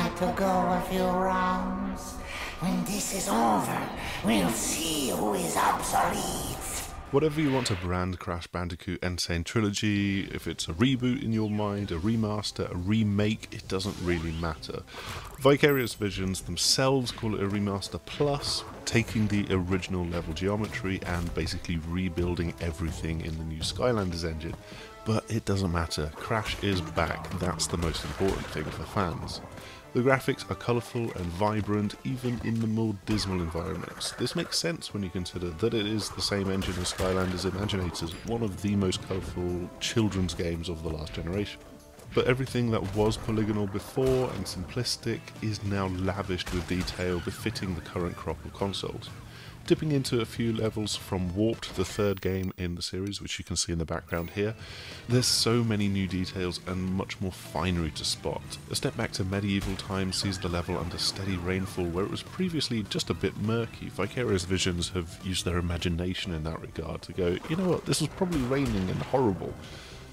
like to go a few rounds? When this is over, we'll see who is obsolete. Whatever you want to brand Crash Bandicoot N.Sane Trilogy, if it's a reboot in your mind, a remaster, a remake, it doesn't really matter. Vicarious Visions themselves call it a remaster plus, taking the original level geometry and basically rebuilding everything in the new Skylanders engine. But it doesn't matter, Crash is back, that's the most important thing for fans. The graphics are colourful and vibrant, even in the more dismal environments. This makes sense when you consider that it is the same engine as Skylanders Imaginators, one of the most colourful children's games of the last generation. But everything that was polygonal before and simplistic is now lavished with detail befitting the current crop of consoles. Dipping into a few levels from Warped, the third game in the series, which you can see in the background here, there's so many new details and much more finery to spot. A step back to medieval times sees the level under steady rainfall where it was previously just a bit murky. Vicarious Visions have used their imagination in that regard to go, you know what, this was probably raining and horrible.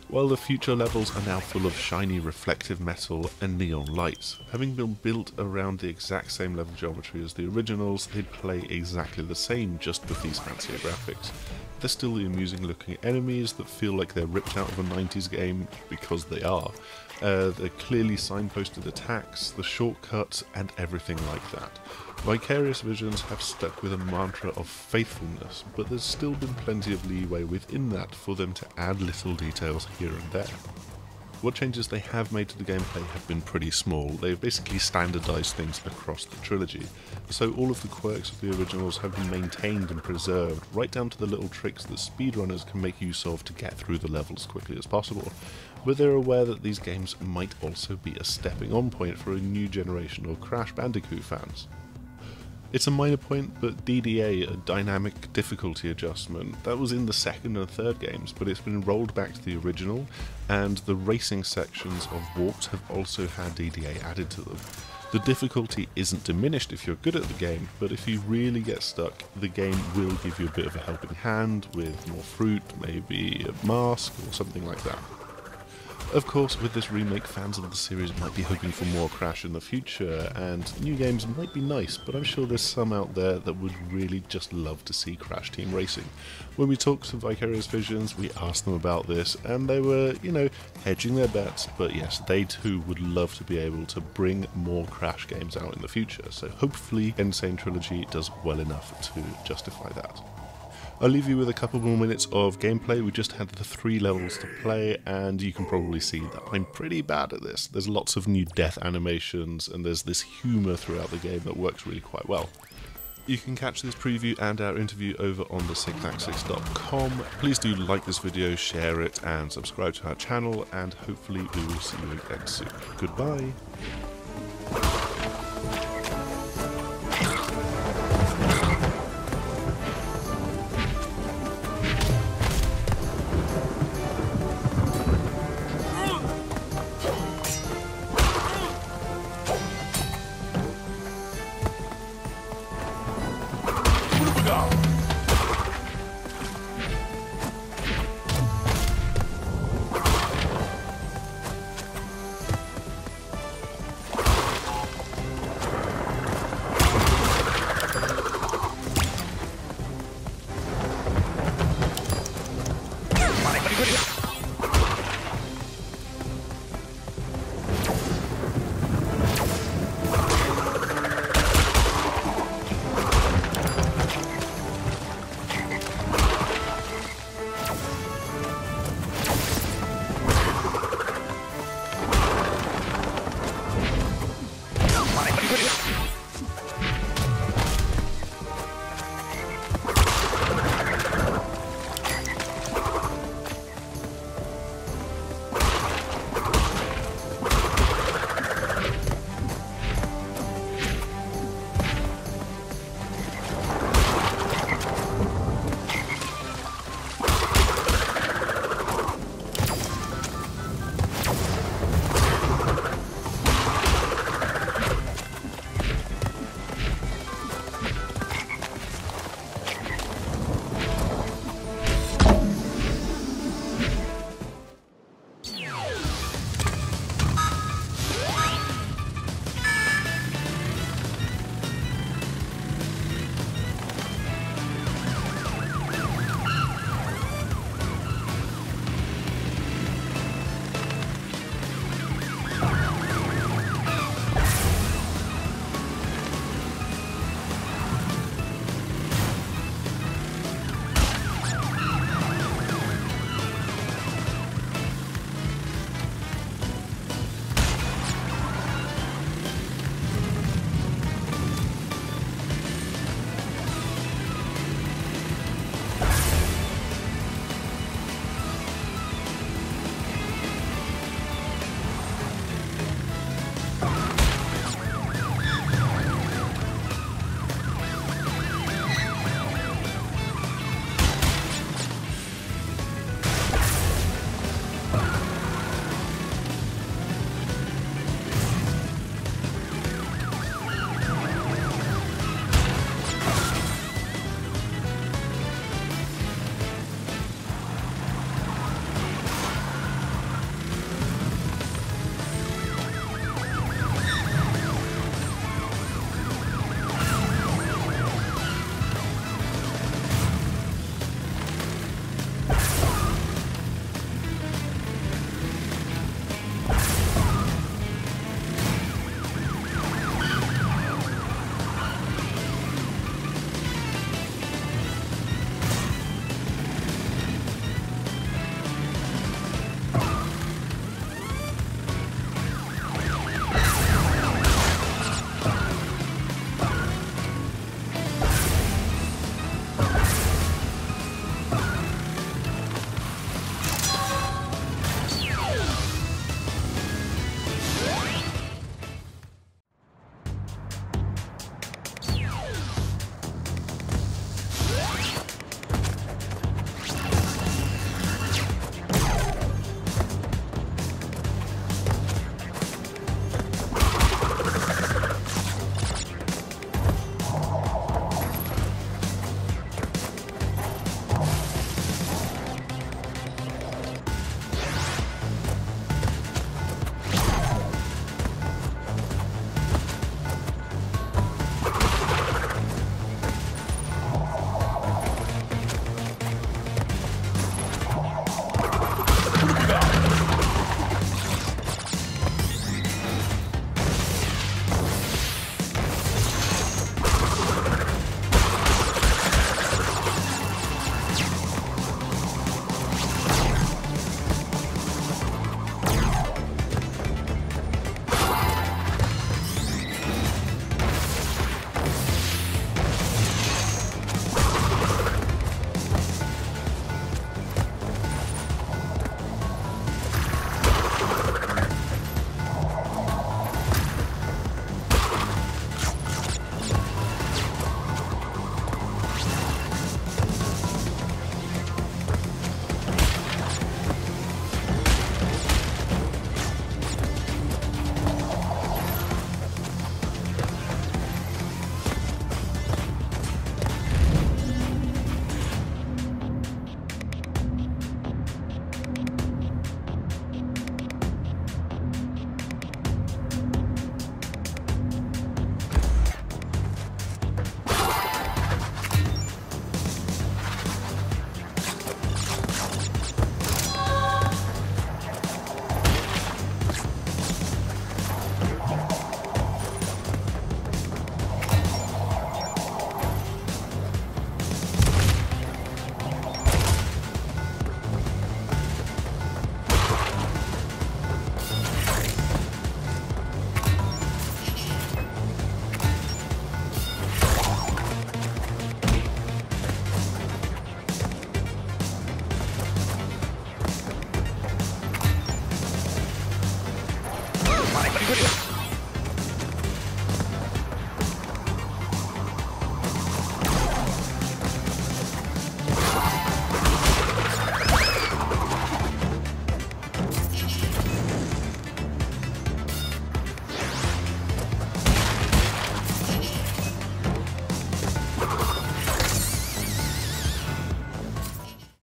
While the future levels are now full of shiny reflective metal and neon lights. Having been built around the exact same level geometry as the originals, they'd play exactly the same just with these fancier graphics. There's still the amusing looking enemies that feel like they're ripped out of a 90s game, because they are. The clearly signposted attacks, the shortcuts, and everything like that. Vicarious Visions have stuck with a mantra of faithfulness, but there's still been plenty of leeway within that for them to add little details here and there. What changes they have made to the gameplay have been pretty small. They've basically standardised things across the trilogy, so all of the quirks of the originals have been maintained and preserved, right down to the little tricks that speedrunners can make use of to get through the levels as quickly as possible. But they're aware that these games might also be a stepping on point for a new generation of Crash Bandicoot fans. It's a minor point, but DDA, a dynamic difficulty adjustment, that was in the second and third games, but it's been rolled back to the original, and the racing sections of Warped have also had DDA added to them. The difficulty isn't diminished if you're good at the game, but if you really get stuck, the game will give you a bit of a helping hand with more fruit, maybe a mask or something like that. Of course, with this remake, fans of the series might be hoping for more Crash in the future, and new games might be nice, but I'm sure there's some out there that would really just love to see Crash Team Racing. When we talked to Vicarious Visions, we asked them about this, and they were, hedging their bets, but yes, they too would love to be able to bring more Crash games out in the future, so hopefully N.Sane Trilogy does well enough to justify that. I'll leave you with a couple more minutes of gameplay. We just had the 3 levels to play, and you can probably see that I'm pretty bad at this. There's lots of new death animations, and there's this humour throughout the game that works really quite well. You can catch this preview and our interview over on the6x6.com. Please do like this video, share it, and subscribe to our channel, and hopefully we will see you again soon. Goodbye! Bandicoot.